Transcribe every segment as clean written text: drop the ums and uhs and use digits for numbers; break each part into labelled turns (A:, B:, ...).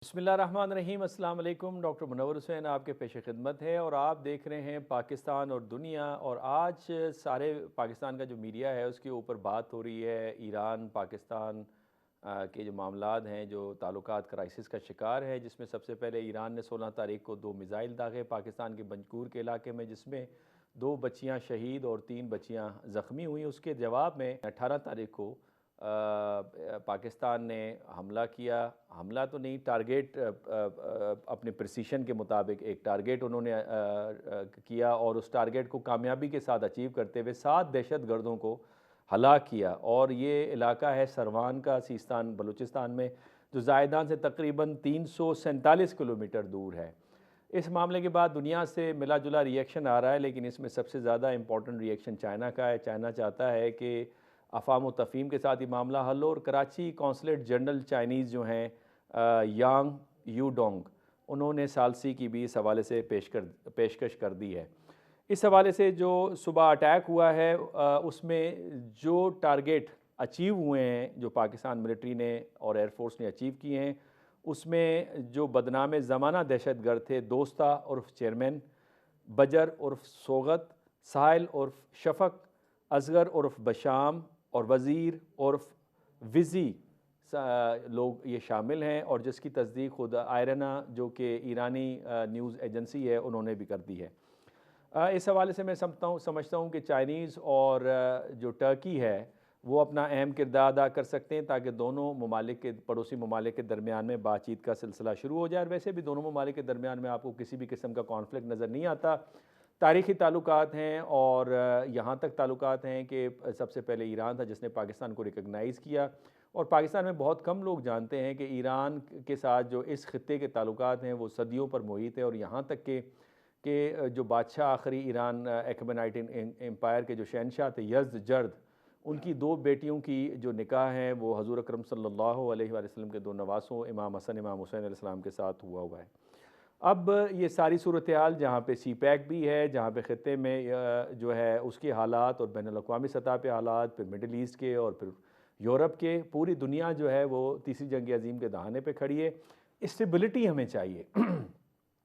A: बिस्मिल्लाहिर्रहमानिर्रहीम अस्सलाम वालेकुम। डॉक्टर मुनव्वर हुसैन आपके पेश खिदमत है और आप देख रहे हैं पाकिस्तान और दुनिया। और आज सारे पाकिस्तान का जो मीडिया है उसके ऊपर बात हो रही है ईरान पाकिस्तान के जो मामलात हैं, जो ताल्लुकात क्राइसिस का शिकार है, जिसमें सबसे पहले ईरान ने 16 तारीख को 2 मिज़ाइल दागे पाकिस्तान के पंजकूर के इलाके में, जिसमें 2 बच्चियां शहीद और 3 बच्चियां ज़ख्मी हुई। उसके जवाब में 18 तारीख को पाकिस्तान ने हमला किया। हमला तो नहीं, टारगेट अपने प्रिसीशन के मुताबिक एक टारगेट उन्होंने किया और उस टारगेट को कामयाबी के साथ अचीव करते हुए 7 दहशत गर्दों को हलाक किया। और ये इलाका है सरवान का, सीस्तान बलूचिस्तान में, जो ज़ायदान से तकरीबन 347 किलोमीटर दूर है। इस मामले के बाद दुनिया से मिला जुला रिएक्शन आ रहा है, लेकिन इसमें सबसे ज़्यादा इंपॉर्टेंट रिएक्शन चाइना का है। चाइना चाहता है कि अफ़ाम व तफ़हीम के साथ ही मामला हल हो, और कराची कौंसलेट जनरल चाइनीज़ जो हैं यांग यूडोंग, उन्होंने सालसी की भी इस हवाले से पेशकश कर दी है। इस हवाले से जो सुबह अटैक हुआ है उसमें जो टारगेट अचीव हुए हैं, जो पाकिस्तान मिलिट्री ने और एयरफोर्स ने अचीव किए हैं, उसमें जो बदनाम ज़माना दहशत गर्द थे दोस्ता उर्फ चेयरमैन, बजर उर्फ सोगत, साहिल उर्फ शफक, असगर उर्फ बशाम और वज़ीर उर्फ विज़ी लोग ये शामिल हैं, और जिसकी तस्दीक खुद आयरना जो कि ईरानी न्यूज़ एजेंसी है उन्होंने भी कर दी है। इस हवाले से मैं समझता हूँ कि चाइनीज़ और जो टर्की है वो अपना अहम किरदार अदा कर सकते हैं, ताकि दोनों ममालिक के, पड़ोसी ममालिक के दरमियान में बातचीत का सिलसिला शुरू हो जाए। और वैसे भी दोनों ममालिक के दरमियान में आपको किसी भी किस्म का कॉन्फ्लिक्ट नज़र नहीं आता। तारीख़ी ताल्लुकात हैं, और यहाँ तक ताल्लुकात हैं कि सबसे पहले ईरान था जिसने पाकिस्तान को रिकगनाइज़ किया, और पाकिस्तान में बहुत कम लोग जानते हैं कि ईरान के साथ जो इस खित्ते के ताल्लुकात हैं वो सदियों पर मुहित है। और यहाँ तक कि जो बादशाह आखिरी ईरान अकमेनाइट एम्पायर के जो शहनशाह थे यज़्दजर्द, उनकी 2 बेटियों की जो निकाह हैं वो हज़ूर अकरम सल्लल्लाहु अलैहि वसल्लम के 2 नवासों इमाम हसन इमाम हुसैन अलैहिस्सलाम के साथ हुआ है। अब ये सारी सूरत हाल जहाँ पे सी पैक भी है, जहाँ पे ख़ित्ते में जो है उसके हालात और बैनुल-अक़वामी सतह पे हालात, फिर मिडल ईस्ट के और फिर यूरोप के, पूरी दुनिया जो है वो तीसरी जंग अज़ीम के दहाने पे खड़ी है। स्टेबिलिटी हमें चाहिए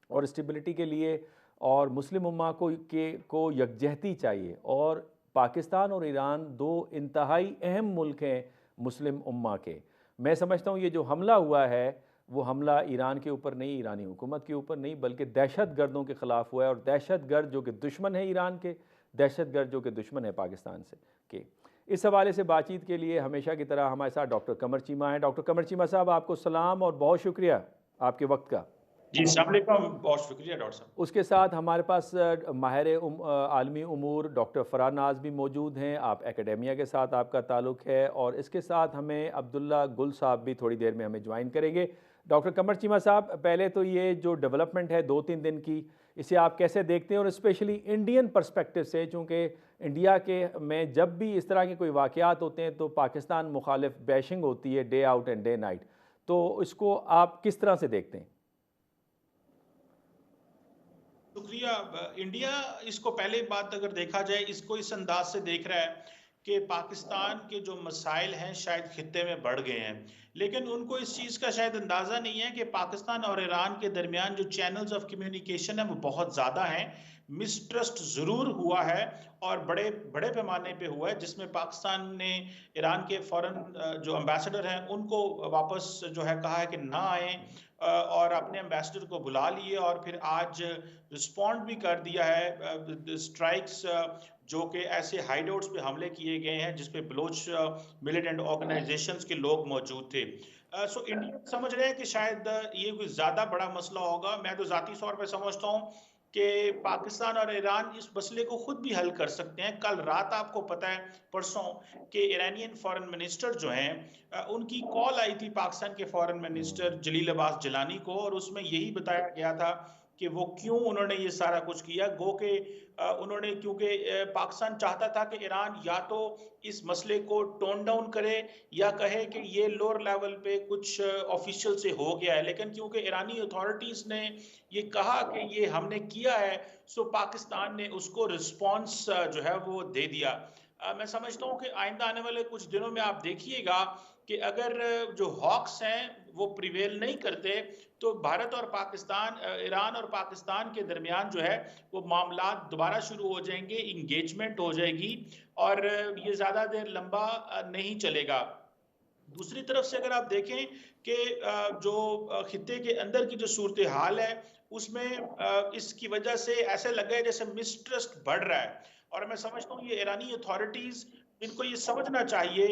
A: और स्टेबिलिटी के लिए और मुस्लिम उम्मा को यकजहती चाहिए। और पाकिस्तान और ईरान 2 इंतहाई अहम मुल्क हैं मुस्लिम उम्मा के। मैं समझता हूँ ये जो हमला हुआ है वो हमला ईरान के ऊपर नहीं, ईरानी हुकूमत के ऊपर नहीं, बल्कि दहशत गर्दों के ख़िलाफ़ हुआ है। और दहशत गर्द जो कि दुश्मन है ईरान के, दहशत गर्द जो कि दुश्मन है पाकिस्तान से के। इस हवाले से बातचीत के लिए हमेशा की तरह हमारे साथ डॉक्टर कमर चीमा हैं। डॉक्टर कमर चीमा साहब, आपको सलाम और बहुत शुक्रिया आपके वक्त का।
B: जी, अस्सलाम वालेकुम। बहुत शुक्रिया डॉक्टर साहब।
A: उसके साथ हमारे पास माहिर आलमी उमूर डॉक्टर फरहाद नाज भी मौजूद हैं। आप एकेडेमिया के साथ आपका ताल्लुक़ है, और इसके साथ हमें अब्दुल्ला गुल साहब भी थोड़ी देर में हमें ज्वाइन करेंगे। डॉक्टर कमर चीमा साहब, पहले तो ये जो डेवलपमेंट है 2-3 दिन की, इसे आप कैसे देखते हैं, और स्पेशली इंडियन पर्सपेक्टिव से, चूँकि इंडिया के में जब भी इस तरह के कोई वाक़यात होते हैं तो पाकिस्तान मुखालिफ बैशिंग होती है day out and day night, तो इसको आप किस तरह से देखते हैं?
B: शुक्रिया। इंडिया इसको पहले बात अगर देखा जाए, इसको इस अंदाज से देख रहा है कि पाकिस्तान के जो मसाइल हैं शायद खित्ते में बढ़ गए हैं, लेकिन उनको इस चीज़ का शायद अंदाज़ा नहीं है कि पाकिस्तान और ईरान के दरमियान जो चैनल्स ऑफ कम्युनिकेशन है वो बहुत ज़्यादा हैं। मिसट्रस्ट ज़रूर हुआ है और बड़े बड़े पैमाने पे हुआ है, जिसमें पाकिस्तान ने ईरान के फॉरेन जो एम्बेसडर हैं उनको वापस जो है कहा है कि ना आए, और अपने एम्बेसडर को बुला लिए, और फिर आज रिस्पॉन्ड भी कर दिया है स्ट्राइक्स जो कि ऐसे हाइडआउट्स पे हमले किए गए हैं जिसपे बलोच मिलिटेंट ऑर्गेनाइजेशंस के लोग मौजूद थे। सो इंडिया समझ रहे हैं कि शायद ये कोई ज़्यादा बड़ा मसला होगा। मैं तो ज़ाती तौर पे समझता हूँ कि पाकिस्तान और ईरान इस मसले को खुद भी हल कर सकते हैं। कल रात आपको पता है, परसों, कि ईरानियन फॉरेन मिनिस्टर जो हैं उनकी कॉल आई थी पाकिस्तान के फॉरेन मिनिस्टर जलील अब्बास जिलानी को, और उसमें यही बताया गया था कि वो क्यों उन्होंने ये सारा कुछ किया। गो के उन्होंने, क्योंकि पाकिस्तान चाहता था कि ईरान या तो इस मसले को टोन डाउन करे या कहे कि ये लोअर लेवल पे कुछ ऑफिशियल से हो गया है, लेकिन क्योंकि ईरानी अथॉरिटीज ने ये कहा कि ये हमने किया है, सो पाकिस्तान ने उसको रिस्पॉन्स जो है वो दे दिया। मैं समझता हूँ कि आइंदा आने वाले कुछ दिनों में आप देखिएगा कि अगर जो हॉक्स हैं वो प्रिवेल नहीं करते तो भारत और पाकिस्तान, ईरान और पाकिस्तान के दरमियान जो है वो मामला दोबारा शुरू हो जाएंगे, इंगेजमेंट हो जाएगी और ये ज़्यादा देर लंबा नहीं चलेगा। दूसरी तरफ से अगर आप देखें कि जो खित्ते के अंदर की जो सूरत हाल है उसमें इसकी वजह से ऐसे लग रहा है जैसे मिसट्रस्ट बढ़ रहा है और मैं समझता हूँ ये ईरानी अथॉरिटीज, इनको ये समझना चाहिए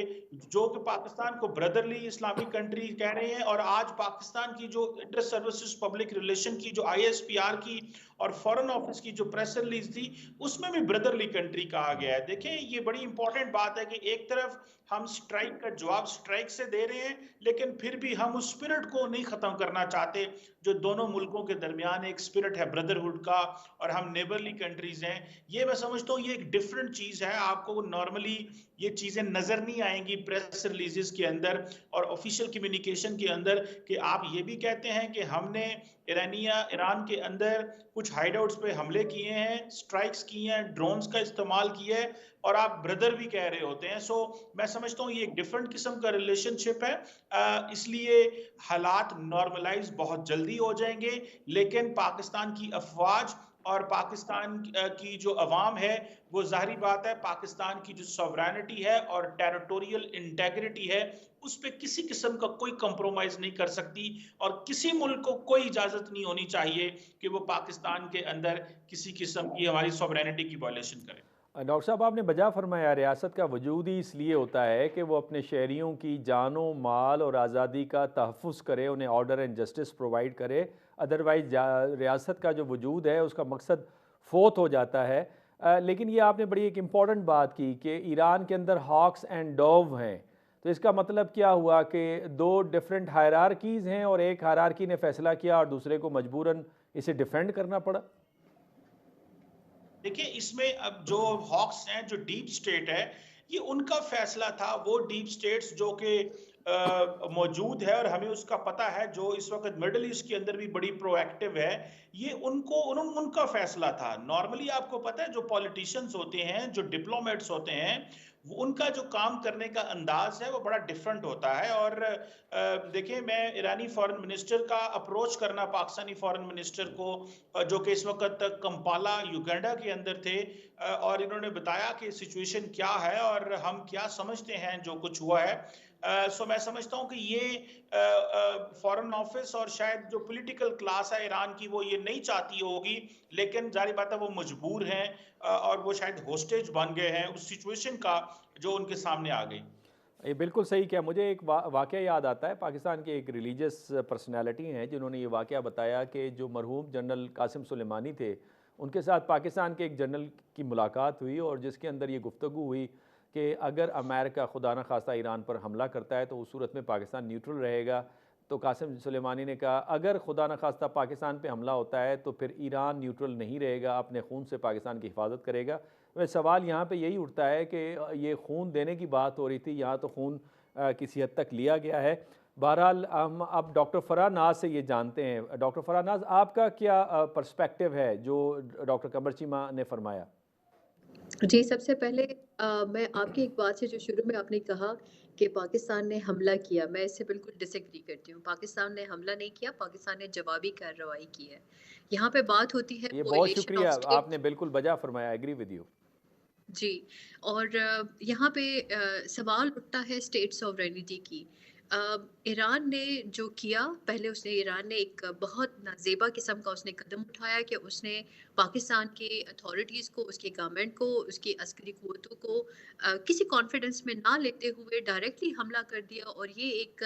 B: जो कि पाकिस्तान को ब्रदरली इस्लामिक कंट्री कह रहे हैं और आज पाकिस्तान की जो इंटर सर्विसेज पब्लिक रिलेशन की जो आईएसपीआर की और फॉरेन ऑफिस की जो प्रेस रिलीज थी उसमें भी ब्रदरली कंट्री कहा गया है। देखें ये बड़ी इंपॉर्टेंट बात है कि एक तरफ हम स्ट्राइक का जवाब स्ट्राइक से दे रहे हैं लेकिन फिर भी हम उस स्पिरिट को नहीं खत्म करना चाहते जो दोनों मुल्कों के दरमियान एक स्पिरिट है ब्रदरहुड का और हम नेबरली कंट्रीज हैं। ये मैं समझता हूँ ये एक डिफरेंट चीज है, आपको नॉर्मली ये चीजें नजर नहीं आएंगी प्रेस रिलीजेस के अंदर और ऑफिशियल कम्युनिकेशन के अंदर कि आप ये भी कहते हैं कि हमने ईरान के अंदर कुछ हाइडआउट्स पे हमले किए हैं, स्ट्राइक्स किए हैं, ड्रोन्स का इस्तेमाल किया है और आप ब्रदर भी कह रहे होते हैं। सो मैं समझता हूँ ये एक डिफरेंट किस्म का रिलेशनशिप है, इसलिए हालात नॉर्मलाइज बहुत जल्दी हो जाएंगे लेकिन पाकिस्तान की अफवाज और पाकिस्तान की जो अवाम है वो जाहिर बात है पाकिस्तान की जो सॉवरेनिटी है और टेरिटोरियल इंटेग्रिटी है उस पर किसी किस्म का कोई कंप्रोमाइज नहीं कर सकती और किसी मुल्क को कोई इजाजत नहीं होनी चाहिए कि वो पाकिस्तान के अंदर किसी किस्म की हमारी सॉवरेनिटी की वायलेशन करे।
A: डॉक्टर साहब आपने बजा फरमाया, रियासत का वजूद ही इसलिए होता है कि वो अपने शहरियों की जानो माल और आज़ादी का तहफ़्फ़ुज़ करे, उन्हें ऑर्डर एंड जस्टिस प्रोवाइड करे। अदरवाइज़ रियासत का जो वजूद है उसका मकसद फोत हो जाता है। लेकिन ये आपने बड़ी एक इम्पॉर्टेंट बात की कि ईरान के अंदर हॉक्स एंड डोव हैं, तो इसका मतलब क्या हुआ कि दो डिफरेंट हायरार्कीज़ हैं और एक हायरार्की ने फ़ैसला किया और दूसरे को मजबूरन इसे डिफेंड करना पड़ा।
B: देखिए इसमें अब जो हॉक्स हैं, जो डीप स्टेट है, ये उनका फैसला था। वो डीप स्टेट्स जो कि मौजूद है और हमें उसका पता है, जो इस वक्त मिडल ईस्ट के अंदर भी बड़ी प्रोएक्टिव है, ये उनका फैसला था। नॉर्मली आपको पता है जो पॉलिटिशियंस होते हैं, जो डिप्लोमेट्स होते हैं, उनका जो काम करने का अंदाज है वो बड़ा डिफरेंट होता है। और देखिए मैं ईरानी फॉरेन मिनिस्टर का अप्रोच करना पाकिस्तानी फॉरेन मिनिस्टर को, जो कि इस वक्त तक कंपाला युगांडा के अंदर थे, और इन्होंने बताया कि सिचुएशन क्या है और हम क्या समझते हैं जो कुछ हुआ है। सो मैं समझता हूँ कि ये फॉरेन ऑफिस और शायद जो पॉलिटिकल क्लास है ईरान की वो ये नहीं चाहती होगी, लेकिन जारी बात है वो मजबूर हैं और वो शायद होस्टेज बन गए हैं उस सिचुएशन का जो उनके सामने आ गई।
A: ये बिल्कुल सही किया। मुझे एक वाक़या याद आता है, पाकिस्तान के एक रिलीजियस पर्सनैलिटी हैं जिन्होंने ये वाक़या बताया कि जो मरहूम जनरल कासिम सुलेमानी थे, उनके साथ पाकिस्तान के एक जनरल की मुलाकात हुई और जिसके अंदर ये गुफ्तगू हुई कि अगर अमेरिका खुदा न खास्ता ईरान पर हमला करता है तो उस सूरत में पाकिस्तान न्यूट्रल रहेगा। तो कासिम सुलेमानी ने कहा अगर खुदा न खास्ता पाकिस्तान पे हमला होता है तो फिर ईरान न्यूट्रल नहीं रहेगा, अपने खून से पाकिस्तान की हिफाजत करेगा। वह सवाल यहाँ पे यही उठता है कि ये खून देने की बात हो रही थी, यहाँ तो खून किसी हद तक लिया गया है। बहरहाल हम अब डॉक्टर फराह नाज से ये जानते हैं। डॉक्टर फराह नाज, आपका क्या पर्सपेक्टिव है जो डॉक्टर कमर चीमा ने फरमाया?
C: जी, सबसे पहले मैं आपकी एक बात से जो शुरू में आपने कहा कि पाकिस्तान ने हमला किया, मैं इससे बिल्कुल डिसएग्री करती हूँ। पाकिस्तान ने हमला नहीं किया, पाकिस्तान ने जवाबी कार्रवाई की है। यहाँ पे बात होती है
A: ये बहुत
C: कोएलिशन ऑफ
A: शुक्रिया, आपने
C: स्टेट्स।
A: बिल्कुल बजा फरमाया, एग्री विद यू।
C: जी, और यहाँ पे सवाल उठता है स्टेट सॉवरेनिटी की। ईरान ने जो किया, पहले उसने ईरान ने एक बहुत नाज़ेबा किस्म का उसने कदम उठाया कि उसने पाकिस्तान के अथॉरिटीज़ को, उसकी गवर्नमेंट को, उसकी अस्करी क़ुव्वतों को किसी कॉन्फिडेंस में ना लेते हुए डायरेक्टली हमला कर दिया और ये एक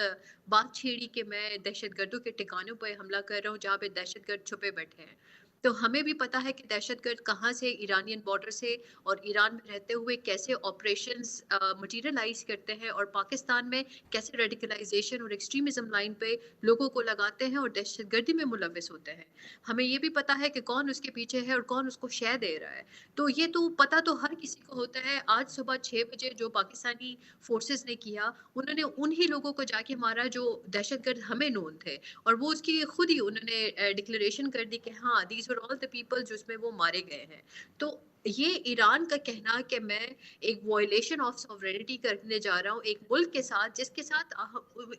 C: बात छेड़ी कि मैं दहशतगर्दों के ठिकानों पे हमला कर रहा हूँ, जहाँ पे दहशतगर्द छुपे बैठे हैं। तो हमें भी पता है कि दहशतगर्द कहाँ से इरानियन बॉर्डर से और ईरान में रहते हुए कैसे ऑपरेशंस मटीरियलाइज करते हैं और पाकिस्तान में कैसे रेडिकलाइजेशन और एक्सट्रीमिज्म लाइन पे लोगों को लगाते हैं और दहशतगर्दी में मुलविस होते हैं। हमें ये भी पता है कि कौन उसके पीछे है और कौन उसको शय दे रहा है। तो ये तो पता तो हर किसी को होता है। आज सुबह 6 बजे जो पाकिस्तानी फोर्सेस ने किया, उन्होंने उन्हीं लोगों को जाके मारा जो दहशतगर्द हमें नोन थे और वो उसकी खुद ही उन्होंने डिक्लेरेशन कर दी कि हाँ, these these were all the people जो उसमें वो मारे गए हैं। तो ये ईरान का कहना कि मैं एक वायलेशन ऑफ सॉवरेनिटी करने जा रहा हूँ एक मुल्क के साथ जिसके साथ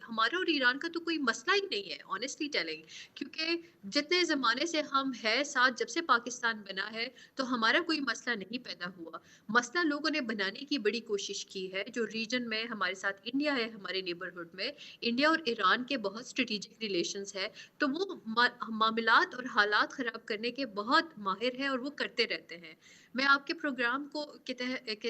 C: हमारा और ईरान का तो कोई मसला ही नहीं है, ऑनेस्टली टेलिंग। क्योंकि जितने ज़माने से हम है साथ, जब से पाकिस्तान बना है, तो हमारा कोई मसला नहीं पैदा हुआ। मसला लोगों ने बनाने की बड़ी कोशिश की है। जो रीजन में हमारे साथ इंडिया है, हमारे नेबरहुड में इंडिया और ईरान के बहुत स्ट्रेटेजिक रिलेशंस है, तो वो मामलात और हालात ख़राब करने के बहुत माहिर हैं और वो करते रहते हैं। मैं आपके प्रोग्राम को के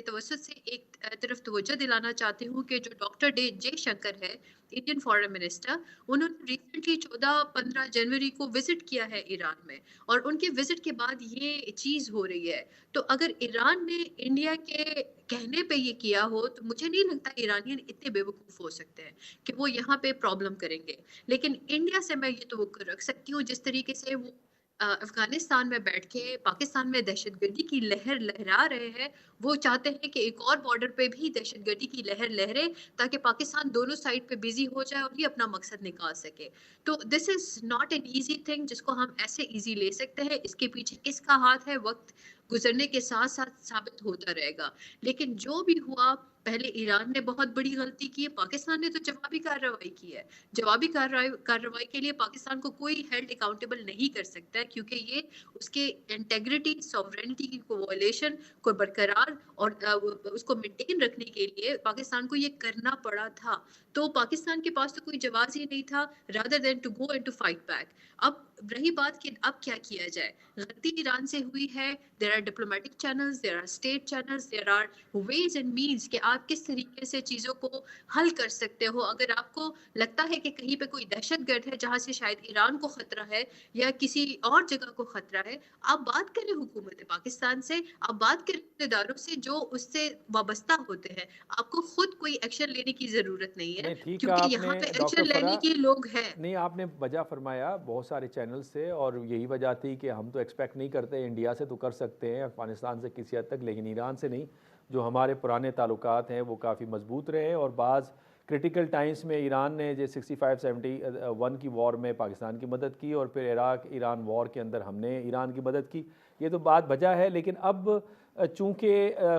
C: तवज्जुद से एक तरफ तवज्जो दिलाना चाहती हूँ कि जो डॉक्टर जय शंकर है, इंडियन फॉरेन मिनिस्टर, उन्होंने रिसेंटली 14-15 जनवरी को विजिट किया है ईरान में, और उनके विजिट के बाद ये चीज़ हो रही है। तो अगर ईरान ने इंडिया के कहने पे ये किया हो, तो मुझे नहीं लगता ईरानियन इतने बेवकूफ़ हो सकते हैं कि वो यहाँ पे प्रॉब्लम करेंगे। लेकिन इंडिया से मैं ये तवक्को रख सकती हूँ, जिस तरीके से वो अफगानिस्तान में बैठ के पाकिस्तान में दहशतगर्दी की लहर लहरा रहे हैं, वो चाहते हैं कि एक और बॉर्डर पे भी दहशतगर्दी की लहर लहरे, ताकि पाकिस्तान दोनों साइड पे बिजी हो जाए और ये अपना मकसद निकाल सके। तो this is not an easy thing जिसको हम ऐसे ईजी ले सकते हैं। इसके पीछे किसका हाथ है, वक्त गुजरने के साथ साथ साबित होता रहेगा। लेकिन जो भी हुआ, पहले ईरान ने बहुत बड़ी गलती की है, पाकिस्तान ने तो जवाबी कार्रवाई की है। जवाबी कार्रवाई के लिए पाकिस्तान को कोई हेल्ड अकाउंटेबल नहीं कर सकता है, क्योंकि ये उसके इंटेग्रिटी सॉवरेनिटी की वायलेशन को बरकरार और उसको मेंटेन रखने के लिए पाकिस्तान को ये करना पड़ा था। तो पाकिस्तान के पास तो कोई जवाब ही नहीं था, rather than to go into fight back. अब रही बात कि अब क्या किया जाए, गलती ईरान से हुई है। There are diplomatic channels, there are state channels, there are ways and means कि आप किस तरीके से चीज़ों को हल कर सकते हो। अगर आपको लगता है कि कहीं पे कोई दहशतगर्द है जहाँ से शायद ईरान को खतरा है या किसी और जगह को खतरा है, आप बात करें हुकूमत पाकिस्तान से, आप बात करें इदारों से जो उससे वाबस्ता होते हैं। आपको खुद कोई एक्शन लेने की ज़रूरत नहीं है,
A: नहीं, ठीक है
C: क्योंकि
A: आपने
C: यहाँ पे
A: डॉक्टर
C: एक्शन लेने
A: फरा,
C: के लोग हैं।
A: नहीं आपने वजह फरमाया बहुत सारे चैनल से, और यही वजह थी कि हम तो एक्सपेक्ट नहीं करते, इंडिया से तो कर सकते हैं, अफ़गानिस्तान से किसी हद तक, लेकिन ईरान से नहीं। जो हमारे पुराने ताल्लुकात हैं वो काफ़ी मजबूत रहे, और बाज़ क्रिटिकल टाइम्स में ईरान ने जो 65-71 की वॉर में पाकिस्तान की मदद की, और फिर इराक ईरान वॉर के अंदर हमने ईरान की मदद की। ये तो बात वजह है, लेकिन अब चूँकि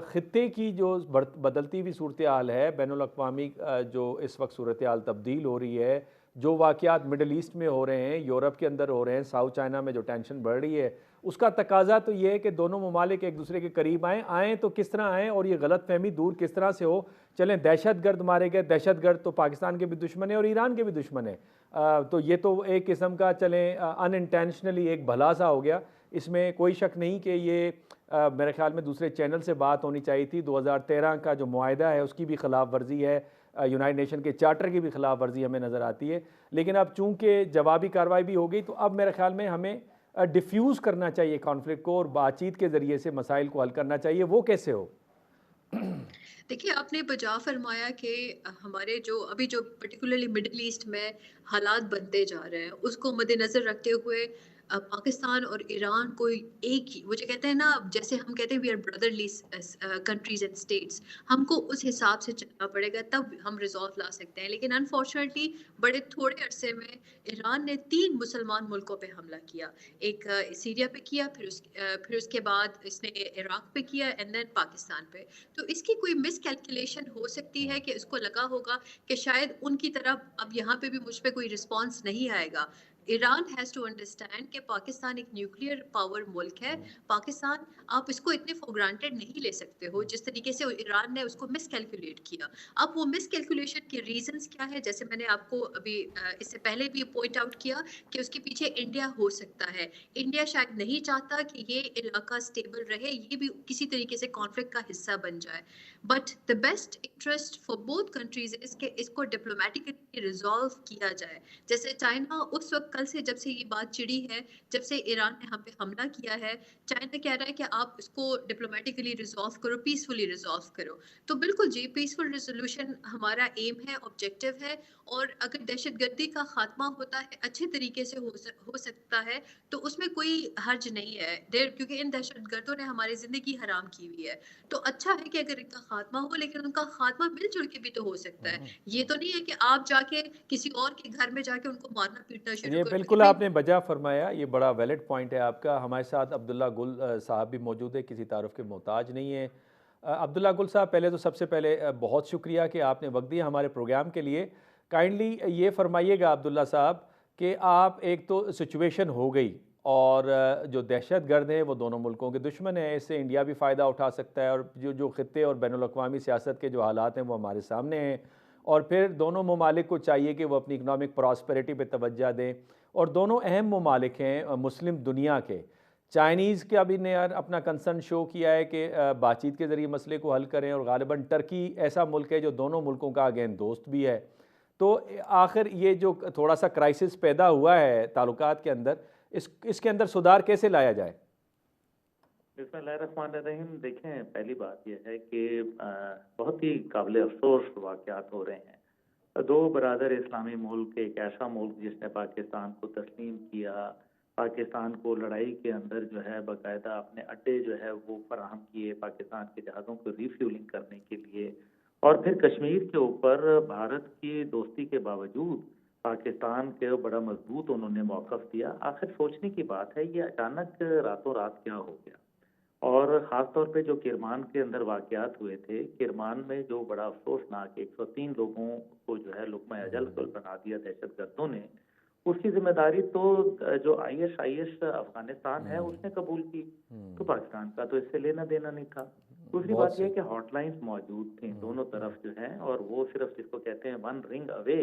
A: ख़ित्ते की जो बदलती हुई सूरत हाल है, बैनुल अक़वामी जो इस वक्त सूरत हाल तब्दील हो रही है, जो वाक़यात मिडल ईस्ट में हो रहे हैं, यूरोप के अंदर हो रहे हैं, साउथ चाइना में जो टेंशन बढ़ रही है, उसका तकाजा तो ये है कि दोनों ममालिक एक दूसरे के करीब आएँ तो किस तरह आएँ, और ये गलत फहमी दूर किस तरह से हो। चलें, दहशतगर्द मारे गए, दहशतगर्द तो पाकिस्तान के भी दुश्मन है और ईरान के भी दुश्मन है। तो ये तो एक किस्म का चलें अनइंटेंशनली एक भला सा हो गया, इसमें कोई शक नहीं कि ये मेरे ख्याल में दूसरे चैनल से बात होनी चाहिए थी। 2013 का जो मुआहदा है उसकी भी खिलाफ वर्जी है, यूनाइटेड नेशन के चार्टर की भी खिलाफ वर्जी हमें नज़र आती है। लेकिन अब चूँकि जवाबी कार्रवाई भी हो गई, तो अब मेरे ख्याल में हमें डिफ्यूज़ करना चाहिए कॉन्फ्लिक्ट को, और बातचीत के ज़रिए से मसाइल को हल करना चाहिए। वो कैसे हो?
C: देखिए, आपने बजा फरमाया कि हमारे जो अभी जो पर्टिकुलरली मिडल ईस्ट में हालात बनते जा रहे हैं, उसको मद्देनज़र रखते हुए पाकिस्तान और ईरान को एक ही, वो जो कहते हैं ना, जैसे हम कहते हैं we are brotherly countries and states, हमको उस हिसाब से चलना पड़ेगा, तब हम रिजॉल्व ला सकते हैं। लेकिन अनफॉर्चुनेटली बड़े थोड़े अरसे में ईरान ने 3 मुसलमान मुल्कों पे हमला किया। एक सीरिया पे किया, फिर उसके बाद इसने इराक पे किया, एंड देन पाकिस्तान पे। तो इसकी कोई मिस कैलकुलेशन हो सकती है कि उसको लगा होगा कि शायद उनकी तरफ अब यहाँ पे भी मुझ पे कोई रिस्पॉन्स नहीं आएगा। ईरान हैज़ टू अंडरस्टैंड कि पाकिस्तान एक न्यूक्लियर पावर मुल्क है। पाकिस्तान, आप इसको इतने फॉर ग्रांटेड नहीं ले सकते हो जिस तरीके से ईरान ने उसको मिस कैलकुलेट किया। अब वो मिस कैलकुलेशन के रीजंस क्या है, जैसे मैंने आपको अभी इससे पहले भी पॉइंट आउट किया कि उसके पीछे इंडिया हो सकता है। इंडिया शायद नहीं चाहता कि ये इलाका स्टेबल रहे, ये भी किसी तरीके से कॉन्फ्लिक्ट का हिस्सा बन जाए। But the best interest for both countries is कि इसको डिप्लोमेटिकली रिजॉल्व किया जाए। जैसे चाइना उस वक्त, कल से जब से ये बात चिड़ी है, जब से ईरान ने हम पे हमला किया है, चाइना कह रहा है कि आप इसको डिप्लोमेटिकली रिजॉल्व करो, पीसफुली रिजॉल्व करो। तो बिल्कुल जी, पीसफुल रेजोल्यूशन हमारा एम है, ऑब्जेक्टिव है। और अगर दहशतगर्दी का खात्मा होता है, अच्छे तरीके से हो सकता है, तो उसमें कोई हर्ज नहीं है देर, क्योंकि इन दहशतगर्दों ने हमारी ज़िंदगी हराम की हुई है। तो अच्छा है कि अगर इनका खात्मा हो, लेकिन उनका खात्मा मिलजुल के भी तो हो सकता है।
A: हम्म।
C: ये तो नहीं है कि आप जाके किसी और के घर में जाके उनको मारना पीटना शुरू
A: ये
C: कर दोगे
A: बिल्कुल
C: भाई।
A: आपने बजा फरमाया, ये बड़ा वैलिड पॉइंट है आपका। हमारे साथ अब्दुल्ला गुल साहब भी मौजूद है, किसी तारुफ के मोहताज नहीं है। अब्दुल्ला गुल साहब, पहले तो सबसे पहले बहुत शुक्रिया कि आपने वक्त दिया हमारे प्रोग्राम के लिए। काइंडली ये फरमाइएगा अब्दुल्ला साहब कि आप, एक तो सिचुएशन हो गई और जो दहशत गर्द हैं वो दोनों मुल्कों के दुश्मन हैं, इससे इंडिया भी फ़ायदा उठा सकता है, और जो जो ख़ित्ते और बैनुल अक़वामी सियासत के जो हालात हैं वो हमारे सामने हैं। और फिर दोनों ममालिक को चाहिए कि वो अपनी इकनॉमिक प्रॉस्पेरिटी पे तवज्जो दें, और दोनों अहम ममालिक हैं मुस्लिम दुनिया के। चाइनीज़ का भी ने यार अपना कंसर्न शो किया है कि बातचीत के ज़रिए मसले को हल करें, और ग़ालिबन टर्की ऐसा मुल्क है जो दोनों मुल्कों का अगेन दोस्त भी है। तो आखिर ये जो थोड़ा सा क्राइसिस पैदा हुआ है ताल्लुकात के अंदर, इसके अंदर सुधार कैसे लाया जाए?
D: बिस्मिल्लाहिर्रहमानिर्रहीम। देखें, पहली बात यह है कि बहुत ही काबिल अफसोस वाक़यात हो रहे हैं। दो बरादर इस्लामी मुल्क, एक ऐसा मुल्क जिसने पाकिस्तान को तस्लीम किया, पाकिस्तान को लड़ाई के अंदर जो है बाकायदा अपने अड्डे जो है वो फराहम किए पाकिस्तान के जहाज़ों को रिफ्यूलिंग करने के लिए, और फिर कश्मीर के ऊपर भारत की दोस्ती के बावजूद पाकिस्तान के बड़ा मजबूत उन्होंने मौक़िफ़ दिया। आखिर सोचने की बात है, ये अचानक रातों रात क्या हो गया? और ख़ास तौर पे जो किरमान के अंदर वाक़यात हुए थे, किरमान में जो बड़ा अफ़सोसनाक 103 लोगों को जो है लुक़्मा अजल बना दिया दहशतगर्दों ने, उसकी ज़िम्मेदारी तो जो आईएस अफ़गानिस्तान है उसने कबूल की। तो पाकिस्तान का तो इससे लेना देना नहीं था। दूसरी
A: बहुत
D: बात यह
A: सही।
D: है कि हॉटलाइन्स मौजूद थी दोनों तरफ जो हैं, और वो सिर्फ़ जिसको कहते हैं वन रिंग अवे,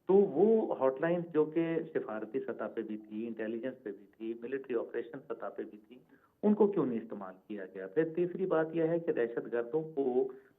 D: तो वो हॉटलाइन्स जो कि सिफारती सतह पे भी थी, इंटेलिजेंस पे भी थी, मिलिट्री ऑपरेशन सतह पे भी थी, उनको क्यों नहीं इस्तेमाल किया गया? फिर तीसरी बात यह है कि दहशतगर्दों को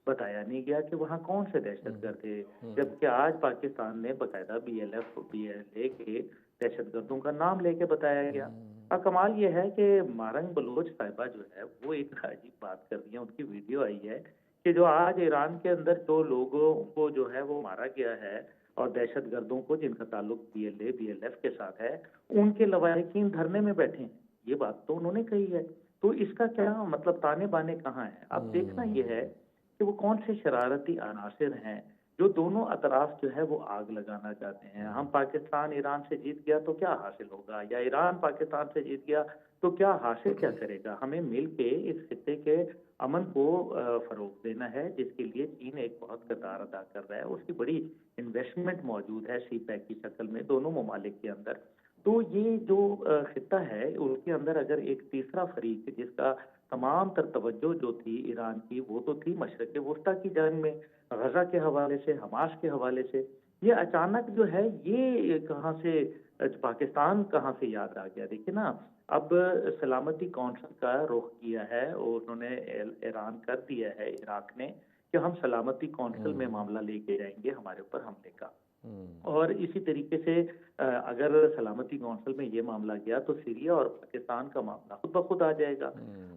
D: बताया नहीं गया कि वहाँ कौन से दहशतगर्द थे, जबकि आज पाकिस्तान ने बाकायदा बीएलएफ, बीएलए के दहशतगर्दों का नाम लेके बताया गया। अब कमाल ये है कि मारंग बलोच साहिबा जो है वो एक अजीब बात कर रही है, उनकी वीडियो आई है कि जो आज ईरान के अंदर जो लोगों को जो है वो मारा गया है, और दहशतगर्दों को जिनका ताल्लुक बीएलए, बीएलएफ के साथ है, उनके लवाहिकीन धरने में बैठे हैं। ये बात तो उन्होंने कही है। तो इसका क्या मतलब, ताने बाने कहाँ हैं? अब देखना ये है कि वो कौन से शरारती अनासिर हैं जो दोनों अतराफ जो है वो आग लगाना चाहते हैं। हम पाकिस्तान ईरान से जीत गया तो क्या हासिल होगा, या ईरान पाकिस्तान से जीत गया तो क्या हासिल क्या करेगा? हमें मिल के इस खित्ते के अमन को फ़रोग़ देना है, जिसके लिए चीन एक बहुत किरदार अदा कर रहा है। उसकी बड़ी इन्वेस्टमेंट मौजूद है सी पैक की शक्ल में दोनों ममालिक के अंदर। तो ये जो खित्ता है उसके अंदर अगर एक तीसरा फरीक, जिसका तमाम तर तवज्जो जो थी ईरान की, वो तो थी मशरिक़ वुस्ता की जंग में, गज़ा के हवाले से, हमास के हवाले से, ये अचानक जो है ये कहाँ से पाकिस्तान कहाँ से याद आ गया? देखिए ना, अब सलामती कौंसिल का रुख किया है और उन्होंने ऐलान कर दिया है इराक ने कि हम सलामती कौंसिल में मामला लेके जाएंगे हमारे ऊपर हमले का। और इसी तरीके से अगर सलामती कौंसिल में ये मामला गया तो सीरिया और पाकिस्तान का मामला खुद ब खुद आ जाएगा।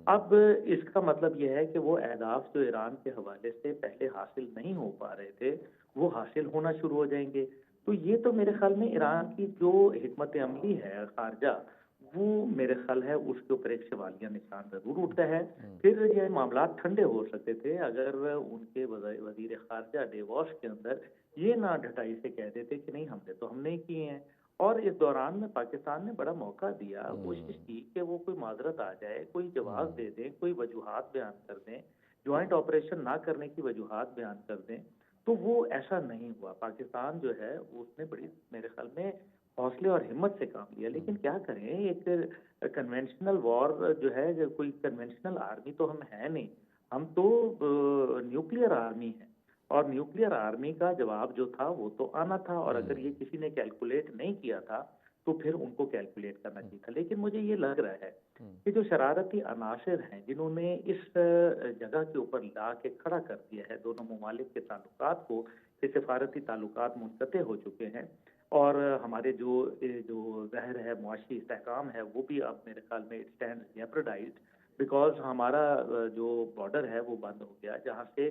D: अब इसका मतलब यह है कि वो अहदाफ जो ईरान के हवाले से पहले हासिल नहीं हो पा रहे थे, वो हासिल होना शुरू हो जाएंगे। तो ये तो मेरे ख्याल में ईरान की जो हिकमत अमली है खारजा, वो मेरे ख्याल है उसके ऊपर एक सवालिया निशान ज़रूर उठता है। फिर ये मामला ठंडे हो सकते थे अगर उनके वज़ीर खारजा डेवॉस के अंदर ये ना ढटाई से कह देते कि नहीं हमले तो हमने ही किए हैं। और इस दौरान में पाकिस्तान ने बड़ा मौका दिया, कोशिश की कि वो कोई माजरत आ जाए, कोई जवाब दे दें, कोई वजूहात बयान कर दें, ज्वाइंट ऑपरेशन ना करने की वजूहात बयान कर दें। तो वो ऐसा नहीं हुआ। पाकिस्तान जो है उसने बड़ी मेरे ख्याल में हौसले और हिम्मत से काम लिया। लेकिन क्या करें, एक कन्वेंशनल वॉर जो है, कोई कन्वेंशनल आर्मी तो हम है नहीं, हम तो न्यूक्लियर आर्मी है, और न्यूक्लियर आर्मी का जवाब जो था वो तो आना था, और अगर ये किसी ने कैलकुलेट नहीं किया था तो फिर उनको कैलकुलेट करना चाहिए था। लेकिन मुझे ये लग रहा है कि जो शरारती अनासिर हैं जिन्होंने इस जगह के ऊपर ला के खड़ा कर दिया है दोनों ममालिक के ताल्लुकात को, कि सिफारती ताल्लुकात मुनक़ते हो चुके हैं, और हमारे जो जो ज़ाहिर है मुआशी इस्तेहकाम है वो भी अब मेरे ख्याल में स्टैंड जेपरडाइज्ड, बिकॉज हमारा जो बॉर्डर है वो बंद हो गया, जहाँ से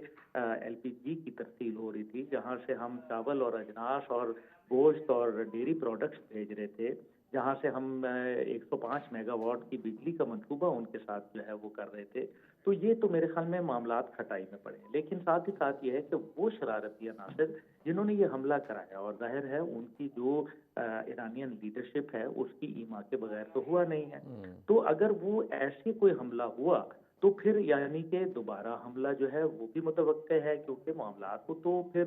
D: एलपीजी की तरसील हो रही थी, जहाँ से हम चावल और अजनास और गोश्त और डेयरी प्रोडक्ट्स भेज रहे थे, जहाँ से हम 105 मेगावाट की बिजली का मंसूबा उनके साथ जो है वो कर रहे थे। तो ये तो मेरे ख्याल में मामलात खटाई में पड़े। लेकिन साथ ही साथ ये है कि वो शरारती अनासर जिन्होंने ये हमला कराया, और ज़ाहिर है उनकी जो ईरानियन लीडरशिप है उसकी ईमा के बगैर तो हुआ नहीं है। तो अगर वो ऐसे कोई हमला हुआ तो फिर यानी कि दोबारा हमला जो है वो भी मुतवक्के है, क्योंकि मामलात को तो फिर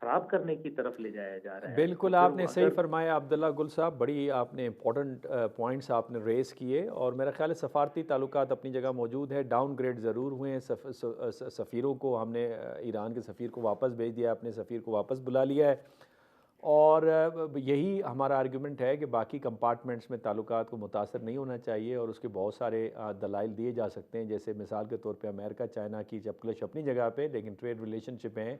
D: खराब करने की तरफ ले जाया जा रहा है। तो
A: बिल्कुल,
D: फिर
A: आपने सही
D: अगर
A: फरमाया अब्दुल्ला गुल साहब, बड़ी आपने इम्पोर्टेंट पॉइंट्स आपने रेज़ किए, और मेरा ख़्याल है सफ़ारती ताल्लुकात अपनी जगह मौजूद है। डाउनग्रेड ज़रूर हुए हैं, सफ़ीरों को हमने ईरान के सफ़ीर को वापस भेज दिया, अपने सफ़ीर को वापस बुला लिया है, और यही हमारा आर्गूमेंट है कि बाकी कंपार्टमेंट्स में ताल्लुकात को मुतासर नहीं होना चाहिए, और उसके बहुत सारे दलाइल दिए जा सकते हैं। जैसे मिसाल के तौर पे अमेरिका चाइना की चपकलिश अपनी जगह पे, लेकिन ट्रेड रिलेशनशिप हैं।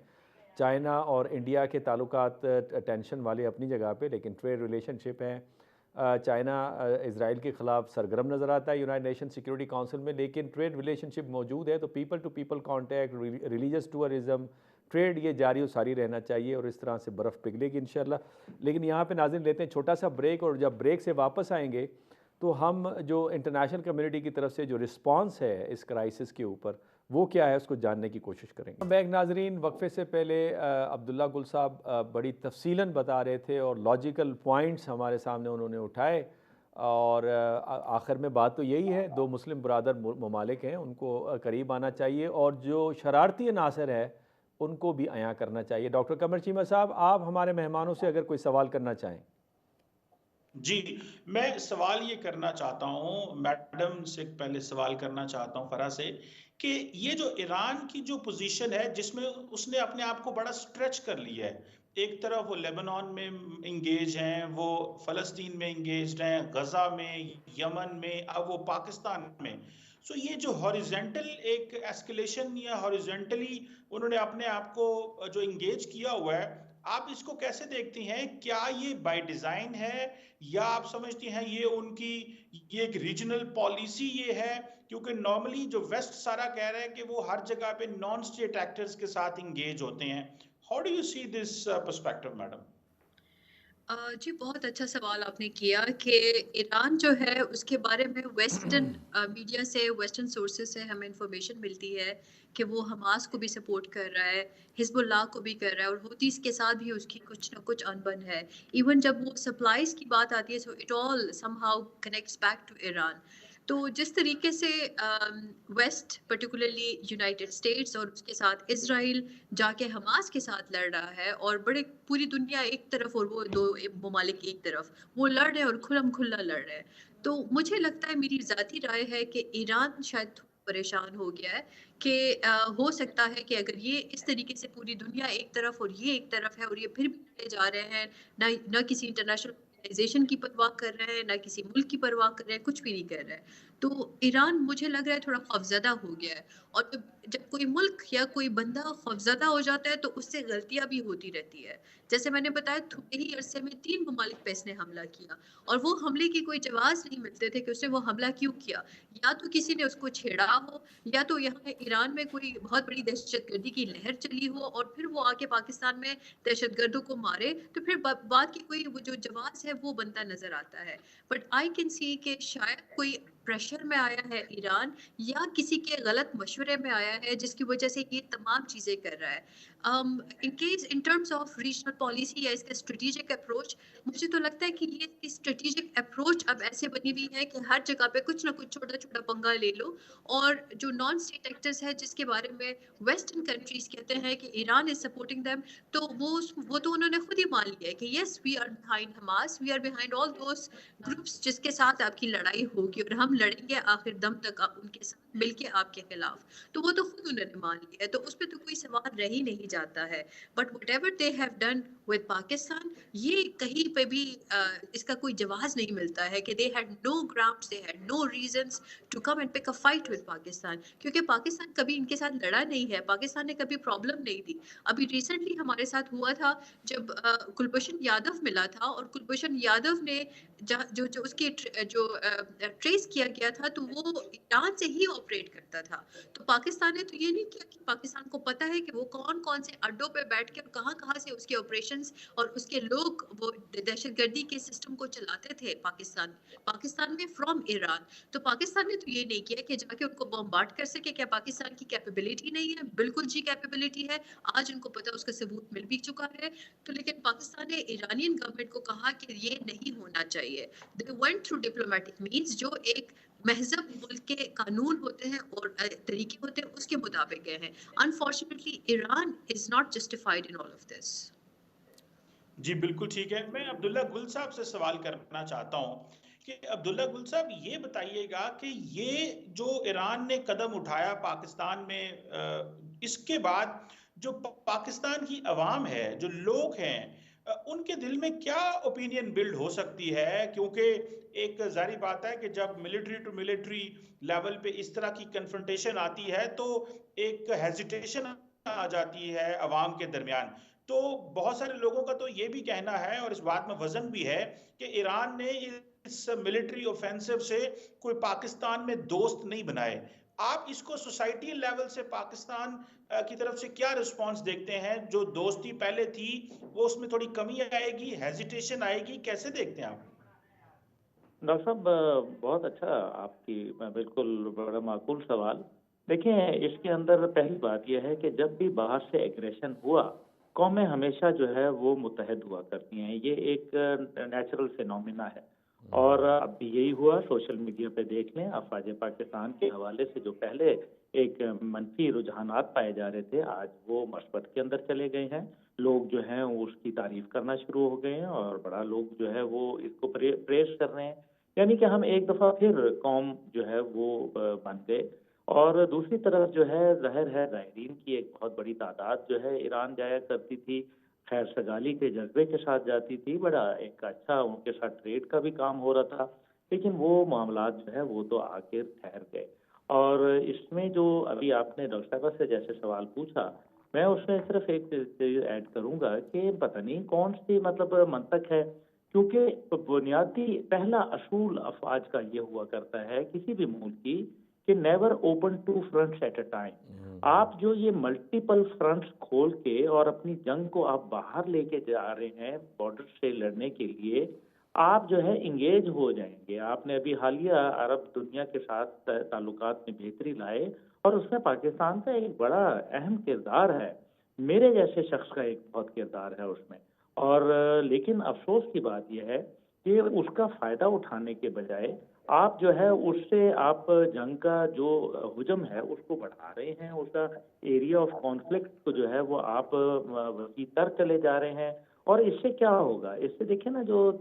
A: चाइना और इंडिया के ताल्लुकात टेंशन वाले अपनी जगह पे, लेकिन ट्रेड रिलेशनशिप हैं। चाइना इज़राइल के ख़िलाफ़ सरगर्म नज़र आता है यूनाइटेड नेशन सिक्योरिटी काउंसिल में, लेकिन ट्रेड रिलेशनशिप मौजूद है। तो people to people contact, religious tourism, trade, ये जारी और सारी रहना चाहिए, और इस तरह से बर्फ़ पिघलेगी इंशाल्लाह। लेकिन यहाँ पे नाज़रीन लेते हैं छोटा सा ब्रेक, और जब ब्रेक से वापस आएंगे तो हम जो इंटरनेशनल कम्युनिटी की तरफ से जो रिस्पांस है इस क्राइसिस के ऊपर, वो क्या है, उसको जानने की कोशिश करेंगे। बैक नाजरीन, वक्फे से पहले अब्दुल्ला गुल साहब बड़ी तफसीलन बता रहे थे, और लॉजिकल पॉइंट्स हमारे सामने उन्होंने उठाए, और आखिर में बात तो यही है, दो मुस्लिम बरदर ममालिक हैं, उनको करीब आना चाहिए, और जो शरारती अनासर है उनको भी अया करना चाहिए। डॉक्टर कमर चीमा साहब, आप हमारे मेहमानों से अगर कोई सवाल करना चाहें।
B: जी, मैं सवाल ये करना चाहता हूँ, मैडम से पहले सवाल करना चाहता हूँ फराह से, कि ये जो ईरान की जो पोजीशन है जिसमें उसने अपने आप को बड़ा स्ट्रेच कर लिया है। एक तरफ वो लेबनान में इंगेज हैं, वो फ़लस्तीन में इंगेज्ड हैं, गज़ा में, यमन में, अब वो पाकिस्तान में। सो ये जो हॉरिज़ॉन्टल एक एस्केलेशन या हॉरिज़ॉन्टली उन्होंने अपने आप को जो इंगेज किया हुआ है, आप इसको कैसे देखती हैं? क्या ये बाय डिज़ाइन है, या आप समझती हैं ये उनकी ये एक रीजनल पॉलिसी ये है? क्योंकि नॉर्मली जो वेस्ट सारा कह रहा है कि वो हर जगह पे नॉन स्टेट एक्टर्स के साथ इंगेज होते हैं। How do you see this perspective madam?
C: जी, बहुत अच्छा सवाल आपने किया कि ईरान जो है उसके बारे में वेस्टर्न मीडिया से, वेस्टर्न सोर्सेस से हमें इंफॉर्मेशन मिलती है कि वो हमास को भी सपोर्ट कर रहा है, हिजबुल्लाह को भी कर रहा है, और हूतीस के साथ भी उसकी कुछ ना कुछ अनबन है। इवन जब वो सप्लाईज की बात आती है, so it all somehow connects back to Iran. तो जिस तरीके से वेस्ट पर्टिकुलरली यूनाइटेड स्टेट्स और उसके साथ इजराइल जाके हमास के साथ लड़ रहा है, और बड़े पूरी दुनिया एक तरफ और वो दो ममालिक एक तरफ, वो लड़ रहे हैं और खुल्लम खुल्ला लड़ रहे हैं। तो मुझे लगता है, मेरी ज़ाती राय है कि ईरान शायद थोड़ा परेशान हो गया है कि हो सकता है कि अगर ये इस तरीके से पूरी दुनिया एक तरफ और ये एक तरफ है, और ये फिर भी लड़े जा रहे हैं, ना किसी इंटरनेशनल ऑर्गेनाइजेशन की परवाह कर रहे हैं, ना किसी मुल्क की परवाह कर रहे हैं, कुछ भी नहीं कर रहे हैं। तो ईरान मुझे लग रहा है थोड़ा खौफजदा हो गया है, और जब कोई मुल्क या कोई बंदा खौफजदा हो जाता है तो उससे गलतियां भी होती रहती है। जैसे मैंने बताया, थोड़े ही अरसे में 3 ममालिक पे इसने हमला किया, और वो हमले की कोई जवाब नहीं मिलते थे कि उसने वो हमला क्यों किया। या तो किसी ने उसको छेड़ा हो, या तो यहाँ ईरान में कोई बहुत बड़ी दहशतगर्दी की लहर चली हो, और फिर वो आके पाकिस्तान में दहशतगर्दों को मारे, तो फिर बात की कोई वो जो जवाब है वो बनता नजर आता है। बट आई कैन सी कि शायद कोई प्रेशर में आया है ईरान, या किसी के गलत मशवरे में आया है, जिसकी वजह से ये तमाम चीज़ें कर रहा है। In case in terms of regional policy या इसका स्ट्रेटेजिक अप्रोच, मुझे तो लगता है कि ये इसकी स्ट्रेटेजिक अप्रोच अब ऐसे बनी हुई है कि हर जगह पे कुछ ना कुछ छोटा छोटा पंगा ले लो, और जो नॉन स्टेट एक्टर्स है जिसके बारे में वेस्टर्न कंट्रीज कहते हैं कि ईरान इज सपोर्टिंग देम, तो वो तो उन्होंने खुद ही मान लिया है कि yes, we are behind Hamas, we are behind all those groups जिसके साथ आपकी लड़ाई होगी, और हम लड़ेंगे आखिर दम तक आप उनके साथ मिलके आपके खिलाफ। तो वो तो खुद उन्होंने मान लिया है, तो उस पर तो कोई सवाल रह ही नहीं जाता है। But what ever they have done with Pakistan, ये कहीं पे भी इसका कोई जवाब नहीं मिलता है कि they had no grounds, they had no reasons to come and pick a fight with Pakistan, क्योंकि पाकिस्तान कभी इनके साथ लड़ा नहीं है, पाकिस्तान ने कभी प्रॉब्लम नहीं दी। अभी रिसेंटली हमारे साथ हुआ था जब कुलभूषण यादव मिला था, और कुलभूषण यादव ने जो जो उसकी जो ट्रेस किया गया था, तो वो ईरान से ही ऑपरेट करता था। तो पाकिस्तान ने तो ये नहीं किया कि पाकिस्तान को पता है कि वो कौन-कौन से अड्डों पे बैठ के और कहाँ-कहाँ से उसके ऑपरेशंस और उसके लोग वो दहशतगर्दी के सिस्टम को चलाते थे पाकिस्तान में फ्रॉम ईरान। तो पाकिस्तान ने तो ये नहीं किया कि जाके उनको बॉम्बार्ड कर सके। क्या पाकिस्तान की कैपेबिलिटी नहीं है? बिल्कुल जी कैपेबिलिटी है। आज उनको पता है, उसका सबूत मिल भी चुका है। तो लेकिन पाकिस्तान ने ईरानियन गवर्नमेंट को कहा कि ये नहीं होना चाहिए। They went through diplomatic means, जो एक महज़ब मुल्क के कानून होते हैं और तरीके होते हैं, उसके मुताबिक गए हैं। Unfortunately Iran is not justified in all of this.
B: जी बिल्कुल ठीक है। मैं अब्दुल्ला गुल साहब से सवाल करना चाहता हूँ कि अब्दुल्ला गुल साहब ये बताइएगा कि ये जो ईरान ने कदम उठाया पाकिस्तान में, इसके बाद जो पाकिस्तान की अवाम है, जो लोग हैं, उनके दिल में क्या ओपिनियन बिल्ड हो सकती है? क्योंकि एक जारी बात है कि जब मिलिट्री टू मिलिट्री लेवल पे इस तरह की कन्फ्रंटेशन आती है तो एक हेजिटेशन आ जाती है अवाम के दरमियान। तो बहुत सारे लोगों का तो ये भी कहना है और इस बात में वजन भी है कि ईरान ने इस मिलिट्री ऑफेंसिव से कोई पाकिस्तान में दोस्त नहीं बनाए। आप इसको सोसाइटी लेवल से पाकिस्तान की तरफ से क्या रिस्पांस देखते हैं? जो दोस्ती पहले थी वो उसमें थोड़ी कमी आएगी, हेजिटेशन आएगी, कैसे देखते हैं आप?
D: डॉक्टर साहब, बहुत अच्छा आपकी बिल्कुल बड़ा माकूल सवाल। देखिए, इसके अंदर पहली बात यह है कि जब भी बाहर से एग्रेशन हुआ, कौमें हमेशा जो है वो मुत्तहद हुआ करती हैं। ये एक नेचुरल फिनोमिना है और अब भी यही हुआ। सोशल मीडिया पे देख लें, अफवाज पाकिस्तान के हवाले से जो पहले एक मनफी रुझानात पाए जा रहे थे, आज वो मस्बत के अंदर चले गए हैं। लोग जो हैं वो उसकी तारीफ करना शुरू हो गए हैं और बड़ा लोग जो है वो इसको प्रेस कर रहे हैं। यानी कि हम एक दफ़ा फिर कौम जो है वो बन गए। और दूसरी तरफ जो है ज़ाहिर है ज़ायरीन की एक बहुत बड़ी तादाद जो है ईरान जाया करती थी, खैर सगाली के जज्बे के साथ जाती थी, बड़ा एक अच्छा उनके साथ ट्रेड का भी काम हो रहा था। लेकिन वो मामलात जो है वो तो आखिर ठहर गए। और इसमें जो अभी आपने डॉक्टर साहबा से जैसे सवाल पूछा, मैं उसमें सिर्फ एक चीज़ ऐड करूँगा कि पता नहीं कौन सी मतलब मंतक है, क्योंकि बुनियादी पहला असूल अफ़वाज का ये हुआ करता है किसी भी मुल्क की कि never open two fronts at a time. आप जो ये मल्टीपल फ्रंट्स खोल के और अपनी जंग को आप बाहर लेके जा रहे हैं बॉर्डर से लड़ने के लिए, आप जो है इंगेज हो जाएंगे। आपने अभी हालिया अरब दुनिया के साथ ताल्लुकात में बेहतरी लाए और उसमें पाकिस्तान का एक बड़ा अहम किरदार है। मेरे जैसे शख्स का एक बहुत किरदार है उसमें। और लेकिन अफ़सोस की बात ये है कि उसका फ़ायदा उठाने के बजाय आप जो है उससे आप जंग का जो हुजम है उसको बढ़ा रहे हैं, उसका एरिया ऑफ कॉन्फ्लिक्ट को जो है वो आप वसीतर चले जा रहे हैं। और इससे क्या होगा? इससे देखिए ना, जो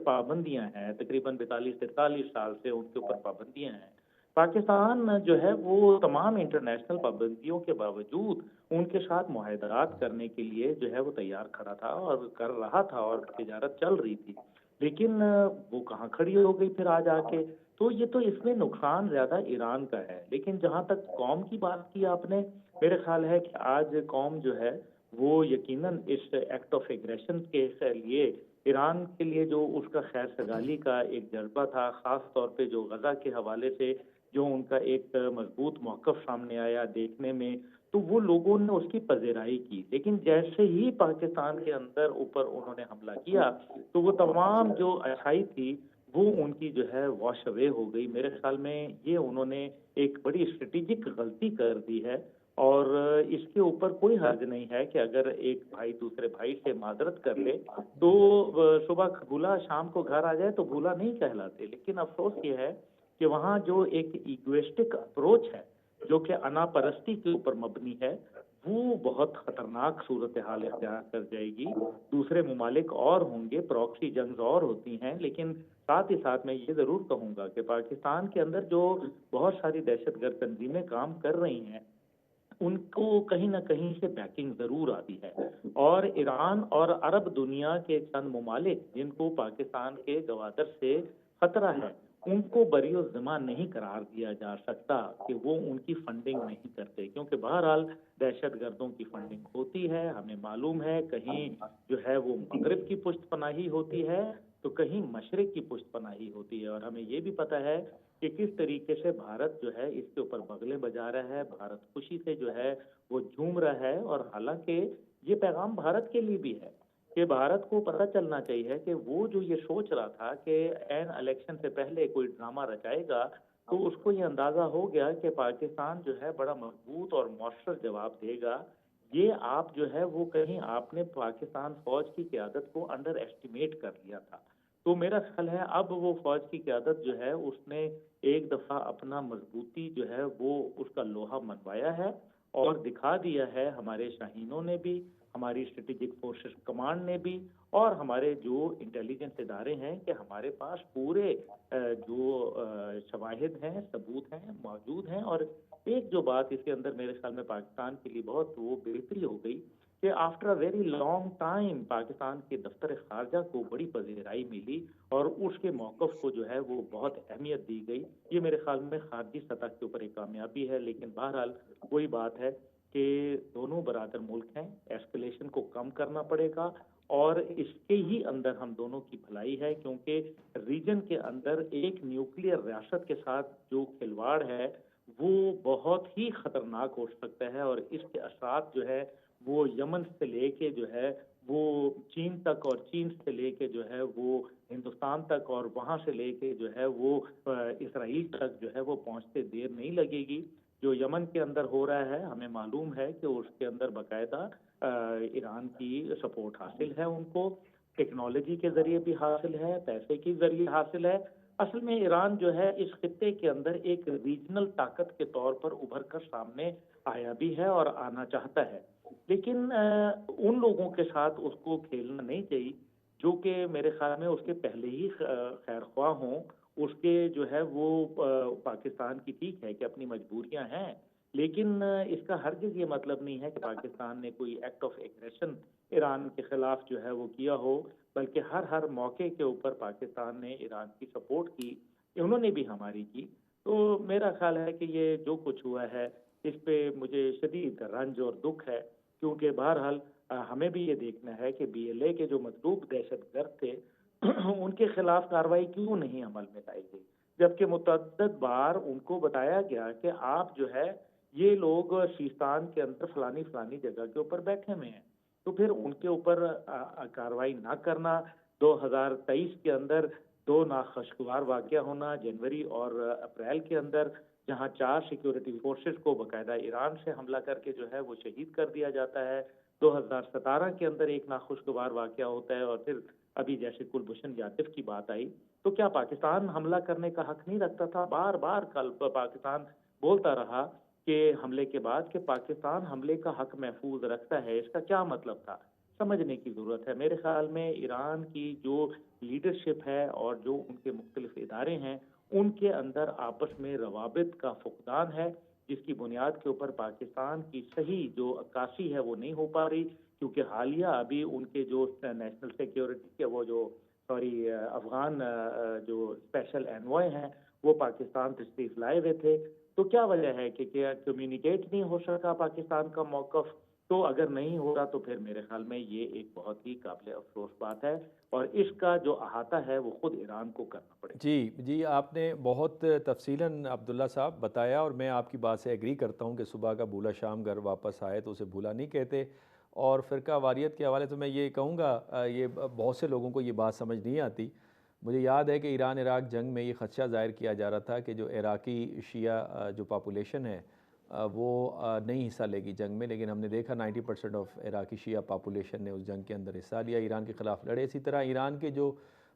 D: पाबंदियां हैं तकरीबन 42-43 साल से उनके ऊपर पाबंदियां हैं। पाकिस्तान जो है वो तमाम इंटरनेशनल पाबंदियों के बावजूद उनके साथ मुआहदात करने के लिए जो है वो तैयार खड़ा था और कर रहा था और तिजारत चल रही थी। लेकिन वो कहाँ खड़ी हो गई फिर आज आके। तो ये तो इसमें नुकसान ज़्यादा ईरान का है। लेकिन जहाँ तक कौम की बात की आपने, मेरे ख्याल है कि आज कौम जो है वो यकीनन इस एक्ट ऑफ एग्रेशन के लिए ईरान के लिए जो उसका खैर सगाली का एक जज्बा था, ख़ास तौर पे जो गज़ा के हवाले से जो उनका एक मजबूत मौक़िफ़ सामने आया देखने में, तो वो लोगों ने उसकी पज़ीराई की। लेकिन जैसे ही पाकिस्तान के अंदर ऊपर उन्होंने हमला किया, तो वो तमाम जो अच्छाई थी, वो उनकी जो है वॉश अवे हो गई। मेरे ख़्याल में ये उन्होंने एक बड़ी स्ट्रेटेजिक गलती कर दी है। और इसके ऊपर कोई हर्ज नहीं है कि अगर एक भाई दूसरे भाई से माज़रत कर ले, तो सुबह भूला शाम को घर आ जाए तो भूला नहीं कहलाते। लेकिन अफ़सोस ये है कि वहाँ जो एक इगोइस्टिक अप्रोच है, जो कि अनापरस्ती के ऊपर मबनी है, वो बहुत खतरनाक सूरत हाल इख्तियार कर जाएगी। दूसरे ममालिक और होंगे, प्रॉक्सी जंग्स और होती हैं, लेकिन साथ ही साथ मैं ये ज़रूर कहूँगा कि पाकिस्तान के अंदर जो बहुत सारी दहशतगर्द तंजीमें काम कर रही हैं, उनको कहीं न कहीं से बैकिंग ज़रूर आती है। और ईरान और अरब दुनिया के चंद ममालिक जिनको पाकिस्तान के गवादर से खतरा है, उनको बरी-ओ-ज़िम्मा नहीं करार दिया जा सकता कि वो उनकी फंडिंग नहीं करते, क्योंकि बहरहाल दहशतगर्दों की फंडिंग होती है, हमें मालूम है। कहीं जो है वो मगरिब की पुष्टपनाही होती है, तो कहीं मशरिक की पुष्टपनाही होती है। और हमें ये भी पता है कि किस तरीके से भारत जो है इसके ऊपर बगले बजा रहा है, भारत खुशी से जो है वो झूम रहा है। और हालांकि ये पैगाम भारत के लिए भी है कि भारत को पता चलना चाहिए कि वो जो ये सोच रहा था कि एन इलेक्शन से पहले कोई ड्रामा रचाएगा, तो उसको ये अंदाजा हो गया कि पाकिस्तान जो है बड़ा मजबूत और मौसर जवाब देगा। ये आप जो है वो कहीं आपने पाकिस्तान फौज की क़यादत को अंडर एस्टिमेट कर लिया था। तो मेरा ख्याल है अब वो फौज की क़यादत जो है उसने एक दफ़ा अपना मजबूती जो है वो उसका लोहा मनवाया है और दिखा दिया है। हमारे शाहीनों ने भी, हमारी स्ट्रेटेजिक फोर्सेस कमांड ने भी, और हमारे जो इंटेलिजेंस इदारे हैं कि हमारे पास पूरे जो शवाहिद हैं, सबूत हैं, मौजूद हैं। और एक जो बात इसके अंदर मेरे ख्याल में पाकिस्तान के लिए बहुत वो बेहतरी हो गई कि after a very long time Pakistan के दफ्तर खारजा को बड़ी पजीराई मिली और उसके मौक़िफ़ को जो है वो बहुत अहमियत दी गई। ये मेरे ख्याल में खारजी सतह के ऊपर एक कामयाबी है। लेकिन बहरहाल वही बात है कि दोनों बरादर मुल्क हैं, एस्केलेशन को कम करना पड़ेगा और इसके ही अंदर हम दोनों की भलाई है, क्योंकि रीजन के अंदर एक न्यूक्लियर रियासत के साथ जो खिलवाड़ है वो बहुत ही खतरनाक हो सकता है। और इसके असरात जो है वो यमन से लेके जो है वो चीन तक, और चीन से लेके जो है वो हिंदुस्तान तक, और वहां से लेके जो है वो इसराइल तक जो है वो पहुंचते देर नहीं लगेगी। जो यमन के अंदर हो रहा है हमें मालूम है कि उसके अंदर बाकायदा ईरान की सपोर्ट हासिल है, उनको टेक्नोलॉजी के जरिए भी हासिल है, पैसे के जरिए हासिल है। असल में ईरान जो है इस खित्ते के अंदर एक रीजनल ताकत के तौर पर उभर कर सामने आया भी है और आना चाहता है। लेकिन उन लोगों के साथ उसको खेलना नहीं चाहिए जो कि मेरे ख्याल में उसके पहले ही खैर ख्वाह हों। उसके जो है वो पाकिस्तान की ठीक है कि अपनी मजबूरियां हैं, लेकिन इसका हरगिज ये मतलब नहीं है कि पाकिस्तान ने कोई एक्ट ऑफ एग्रेशन ईरान के खिलाफ जो है वो किया हो, बल्कि हर मौके के ऊपर पाकिस्तान ने ईरान की सपोर्ट की, उन्होंने भी हमारी की। तो मेरा ख्याल है कि ये जो कुछ हुआ है इस पे मुझे शदीद रंज और दुख है, क्योंकि बहरहाल हमें भी ये देखना है कि बीएलए के जो मतलूब दहशतगर्द थे उनके खिलाफ कार्रवाई क्यों नहीं अमल में लाई गई, जबकि मुतअद्दिद बार उनको बताया गया कि आप जो है ये लोग सीस्तान के अंदर फलानी फलानी जगह के ऊपर बैठे हुए हैं। तो फिर उनके ऊपर कार्रवाई ना करना, 2023 के अंदर 2 नाखुशगवार वाकया होना जनवरी और अप्रैल के अंदर, जहां 4 सिक्योरिटी फोर्सेस को बाकायदा ईरान से हमला करके जो है वो शहीद कर दिया जाता है। 2017 के अंदर एक नाखुशगवार वाकया होता है, और फिर अभी जैसे कुलभूषण जाधव की बात आई, तो क्या पाकिस्तान हमला करने का हक नहीं रखता था? बार बार कल पाकिस्तान बोलता रहा कि हमले के बाद कि पाकिस्तान हमले का हक महफूज रखता है। इसका क्या मतलब था? समझने की जरूरत है। मेरे ख्याल में ईरान की जो लीडरशिप है और जो उनके मुख्तलिफ इदारे हैं उनके अंदर आपस में रवाबित का फुकदान है, जिसकी बुनियाद के ऊपर पाकिस्तान की सही जो अक्कासी है वो नहीं हो पा रही। क्योंकि हालिया अभी उनके जो नेशनल सिक्योरिटी के वो जो अफगान जो स्पेशल एनवॉय हैं वो पाकिस्तान तशरीफ लाए हुए थे। तो क्या वजह है कि क्या कम्युनिकेट नहीं हो सका पाकिस्तान का मौकफ? तो अगर नहीं हो रहा तो फिर मेरे ख्याल में ये एक बहुत ही काबिल अफसोस बात है, और इसका जो अहाता है वो खुद ईरान को करना पड़ेगा।
A: जी, आपने बहुत तफसीलन अब्दुल्ला साहब बताया, और मैं आपकी बात से एग्री करता हूँ कि सुबह का भूला शाम घर वापस आए तो उसे भूला नहीं कहते। और फ़िरका वारियत के हवाले से मैं ये कहूँगा, ये बहुत से लोगों को ये बात समझ नहीं आती। मुझे याद है कि ईरान इराक जंग में ये ख़दशा ज़ाहिर किया जा रहा था कि जो इराकी शिया जो पॉपुलेशन है वो नहीं हिस्सा लेगी जंग में, लेकिन हमने देखा 90% ऑफ इराकी शिया पॉपुलेशन ने उस जंग के अंदर हिस्सा लिया, ईरान के ख़िलाफ़ लड़े। इसी तरह ईरान के जो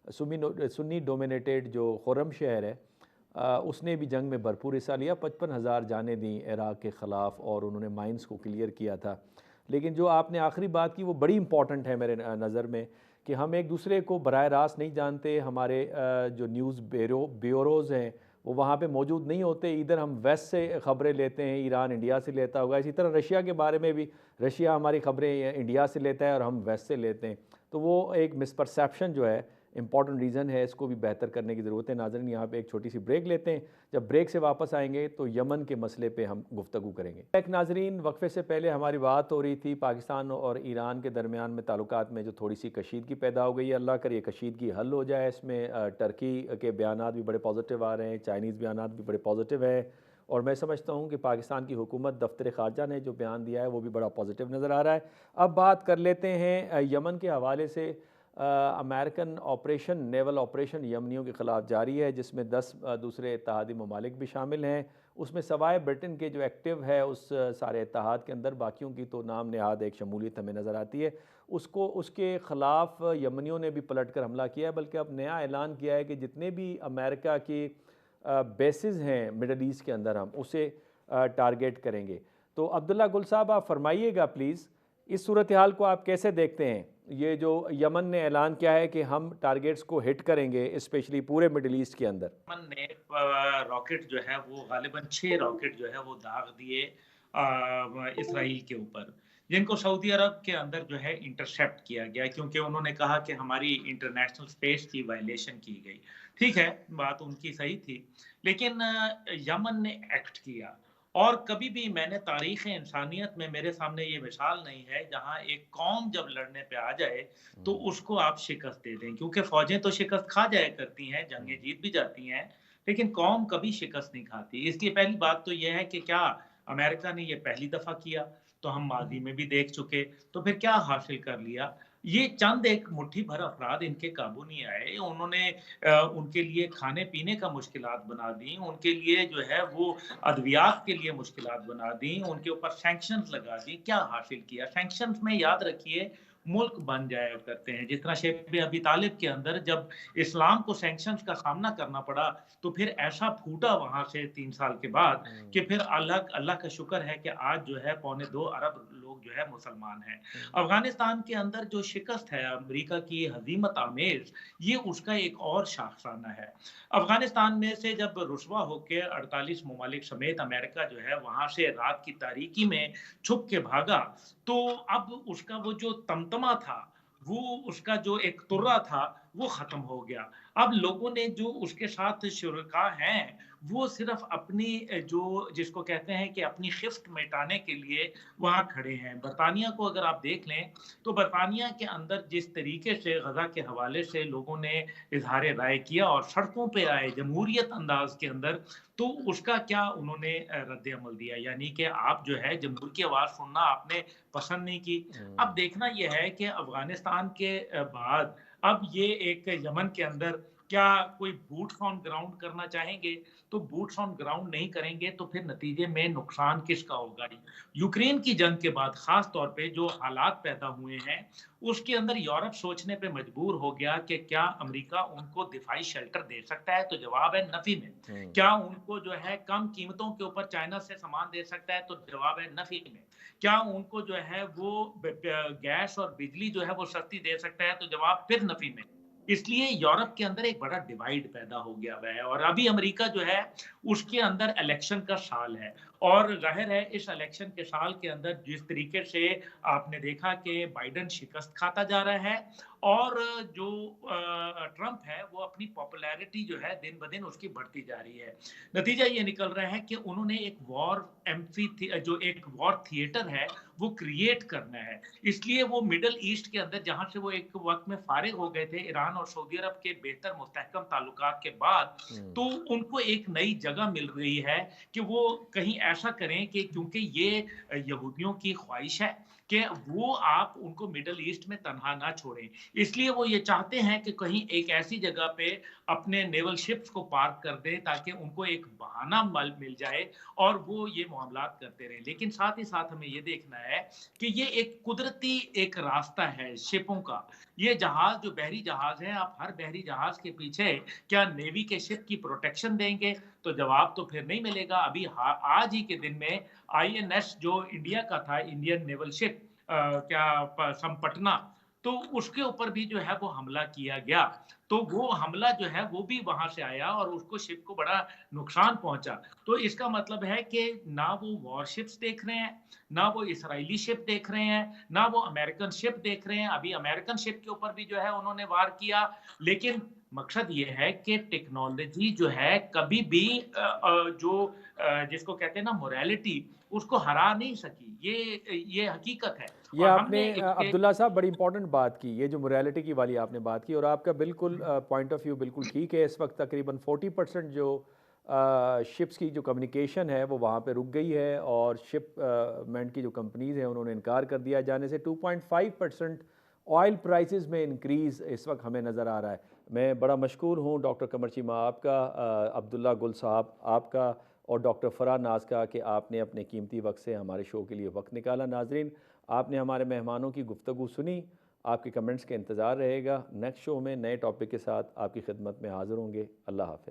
A: सुन्नी डोमिनेटेड जो खुरम शहर है उसने भी जंग में भरपूर हिस्सा लिया, 55,000 जानें दी इराक के ख़िलाफ़, और उन्होंने माइंस को क्लियर किया था। लेकिन जो आपने आखिरी बात की वो बड़ी इंपॉर्टेंट है मेरे नज़र में, कि हम एक दूसरे को बराह रास्त नहीं जानते। हमारे जो न्यूज़ ब्यूरोज़ हैं वो वहाँ पे मौजूद नहीं होते। इधर हम वेस्ट से ख़बरें लेते हैं, ईरान इंडिया से लेता होगा। इसी तरह रशिया के बारे में भी, रशिया हमारी ख़बरें इंडिया से लेता है और हम वेस्ट से लेते हैं। तो वो एक मिसपरसेप्शन जो है इंपॉर्टेंट रीज़न है, इसको भी बेहतर करने की ज़रूरत है। नाज़रीन, यहाँ पे एक छोटी सी ब्रेक लेते हैं, जब ब्रेक से वापस आएंगे तो यमन के मसले पे हम गुफ्तगू करेंगे। एक नाज़रीन, वक्फे से पहले हमारी बात हो रही थी पाकिस्तान और ईरान के दरमियान में ताल्लुकात में जो थोड़ी सी कशीदगी पैदा हो गई है। अल्लाह करे ये कशीदगी हल हो जाए। इसमें टर्की के बयानात भी बड़े पॉजिटिव आ रहे हैं, चाइनीज़ बयानात भी बड़े पॉजिटिव हैं, और मैं समझता हूँ कि पाकिस्तान की हुकूमत दफ्तर ख़ारजा ने जो बयान दिया है वो भी बड़ा पॉजिटिव नज़र आ रहा है। अब बात कर लेते हैं यमन के हवाले से। अमेरिकन ऑपरेशन, नेवल ऑपरेशन यमनियों के ख़िलाफ़ जारी है, जिसमें 10 दूसरे इत्तेहादी ममालिक भी शामिल हैं। उसमें सवाए ब्रिटेन के जो एक्टिव है उस सारे इत्तेहाद के अंदर, बाकियों की तो नाम नहाद एक शमूलियत हमें नज़र आती है। उसके ख़िलाफ़ यमनियों ने भी पलट कर हमला किया है, बल्कि अब नया ऐलान किया है कि जितने भी अमेरिका की बेसिस हैं मिडल ईस्ट के अंदर हम उसे टारगेट करेंगे। तो अब्दुल्ला गुल साहब, आप फरमाइएगा प्लीज़, इस सूरत हाल को आप कैसे देखते हैं? ये जो यमन ने ऐलान किया है कि हम टारगेट्स को हिट करेंगे, स्पेशली पूरे मिडल ईस्ट के अंदर।
E: यमन ने रॉकेट जो है वो गालिबन 6 रॉकेट जो है वो दाग दिए इसराइल के ऊपर, जिनको सऊदी अरब के अंदर जो है इंटरसेप्ट किया गया, क्योंकि उन्होंने कहा कि हमारी इंटरनेशनल स्पेस की वायलेशन की गई। ठीक है, बात उनकी सही थी, लेकिन यमन ने एक्ट किया। और कभी भी मैंने तारीख़ इंसानियत में मेरे सामने ये मिसाल नहीं है जहाँ एक कौम जब लड़ने पे आ जाए तो उसको आप शिकस्त दे दें, क्योंकि फ़ौजें तो शिकस्त खा जाया करती हैं, जंगें जीत भी जाती हैं, लेकिन कौम कभी शिकस्त नहीं खाती। इसलिए पहली बात तो ये है कि क्या अमेरिका ने ये पहली दफ़ा किया? तो हम माज़ी में भी देख चुके, तो फिर क्या हासिल कर लिया? ये चंद एक मुट्ठी भर अफ़राद इनके काबू नहीं आए, उन्होंने उनके लिए खाने-पीने का मुश्किलात बना दी, उनके लिए जो है वो अद्वियात के लिए मुश्किलात बना दी, उनके ऊपर सैंक्शंस लगा दी। क्या हासिल किया? सैंक्शंस में याद रखिए मुल्क बन जाया करते हैं, जिस तरह शेब अबी तालिब के अंदर जब इस्लाम को सैंक्शंस का सामना करना पड़ा, तो फिर ऐसा फूटा वहाँ से 3 साल के बाद कि फिर अल्लाह का शुक्र है कि आज जो है पौने 2 अरब लोग जो है मुसलमान हैं। अफ़गानिस्तान के अंदर जो शिकस्त है अमेरिका की हज़ीमत आमेज़, ये उसका एक और शाखसाना है। अफ़गानिस्तान में से जब रुसवा होके 48 ममालिक समेत अमेरिका जो है वहाँ से रात की तारीकी में छुप के भागा, तो अब उसका वो जो तमतमा था, वो उसका जो एक तुर्रा था, वो ख़त्म हो गया। अब लोगों ने जो उसके साथ शुरका हैं, वो सिर्फ़ अपनी जो जिसको कहते हैं कि अपनी ख़िफ़्त मिटाने के लिए वहाँ खड़े हैं। बरतानिया को अगर आप देख लें, तो बरतानिया के अंदर जिस तरीके से ग़ज़ा के हवाले से लोगों ने इज़हार राय किया और सड़कों पे आए जमहूरियत अंदाज़ के अंदर, तो उसका क्या उन्होंने रद्द-ए-अमल दिया, यानी कि आप जो है जमहूर की आवाज़ सुनना आपने पसंद नहीं की। अब देखना ये है कि अफ़गानिस्तान के बाद अब ये एक यमन के अंदर क्या कोई बूट्स ऑन ग्राउंड करना चाहेंगे? तो बूट्स ऑन ग्राउंड नहीं करेंगे तो फिर नतीजे में नुकसान किसका होगा? यूक्रेन की जंग के बाद ख़ास तौर पे जो हालात पैदा हुए हैं, उसके अंदर यूरोप सोचने पे मजबूर हो गया कि क्या अमेरिका उनको दिफाई शेल्टर दे सकता है? तो जवाब है नफ़ी में। क्या उनको जो है कम कीमतों के ऊपर चाइना से सामान दे सकता है? तो जवाब है नफ़ी में। क्या उनको जो है वो गैस और बिजली जो है वो सस्ती दे सकता है? तो जवाब फिर नफ़ी में। इसलिए यूरोप के अंदर एक बड़ा डिवाइड पैदा हो गया हुआ है, और अभी अमेरिका जो है उसके अंदर इलेक्शन का साल है, और ज़ाहिर है इस इलेक्शन के साल के अंदर जिस तरीके से आपने देखा कि बाइडेन शिकस्त खाता जा रहा है, और जो ट्रंप है वो अपनी पॉपुलैरिटी जो है दिन ब दिन उसकी बढ़ती जा रही है। नतीजा ये निकल रहा है कि उन्होंने एक जो एक वॉर थिएटर है वो क्रिएट करना है। इसलिए वो मिडल ईस्ट के अंदर जहाँ से वो एक वक़्त में फ़ारिग हो गए थे ईरान और सऊदी अरब के बेहतर मुस्तहकम ताल्लुकात के बाद, तो उनको एक नई जगह मिल रही है कि वो कहीं ऐसा करें कि क्योंकि ये यहूदियों की ख्वाहिश है कि वो आप उनको मिडल ईस्ट में तन्हा ना छोड़ें। इसलिए वो ये चाहते हैं कि कहीं एक ऐसी जगह पे अपने नेवल शिप्स को पार्क कर दें ताकि उनको एक बहाना मिल जाए और वो ये मामलात करते रहें। लेकिन साथ ही साथ हमें ये देखना है कि ये एक कुदरती एक रास्ता है शिपों का। ये जहाज़ जो बहरी जहाज़ हैं, आप हर बहरी जहाज़ के पीछे क्या नेवी के शिप की प्रोटेक्शन देंगे? तो जवाब तो फिर नहीं मिलेगा। अभी आज ही के दिन में आईएनएस जो इंडिया का था, इंडियन नेवल शिप संपटना, तो उसके ऊपर भी जो है वो हमला किया गया। तो वो हमला जो है वो भी वहां से आया और उसको शिप को बड़ा नुकसान पहुंचा। तो इसका मतलब है कि ना वो वॉरशिप्स देख रहे हैं, ना वो इसराइली शिप देख रहे हैं, ना वो अमेरिकन शिप देख रहे हैं। अभी अमेरिकन शिप के ऊपर भी जो है उन्होंने वार किया, लेकिन मकसद ये है कि टेक्नोलॉजी जो है कभी भी जिसको कहते हैं ना मोरालिटी, उसको हरा नहीं सकी। ये हकीकत है।
A: ये
E: और
A: आपने
E: हमने इसके
A: अब्दुल्ला साहब बड़ी इंपॉर्टेंट बात की, ये जो मोरालिटी की वाली आपने बात की, और आपका बिल्कुल पॉइंट ऑफ व्यू बिल्कुल ठीक है। इस वक्त तकरीबन 40% जो शिप्स की जो कम्युनिकेशन है वो वहाँ पे रुक गई है, और शिपमेंट की जो कंपनीज़ हैं उन्होंने इनकार कर दिया जाने से 2.5% ऑयल प्राइसेस में इंक्रीज़ इस वक्त हमें नज़र आ रहा है। मैं बड़ा मशकूर हूँ डॉक्टर कमर चीमा आपका, अब्दुल्ला गुल साहब आपका, और डॉक्टर फरहान नाज का, कि आपने अपने कीमती वक्त से हमारे शो के लिए वक्त निकाला। नाजरीन, आपने हमारे मेहमानों की गुफ्तगू सुनी, आपके कमेंट्स का इंतज़ार रहेगा। नेक्स्ट शो में नए टॉपिक के साथ आपकी खिदमत में हाज़िर होंगे। अल्लाह हाफ़िज़।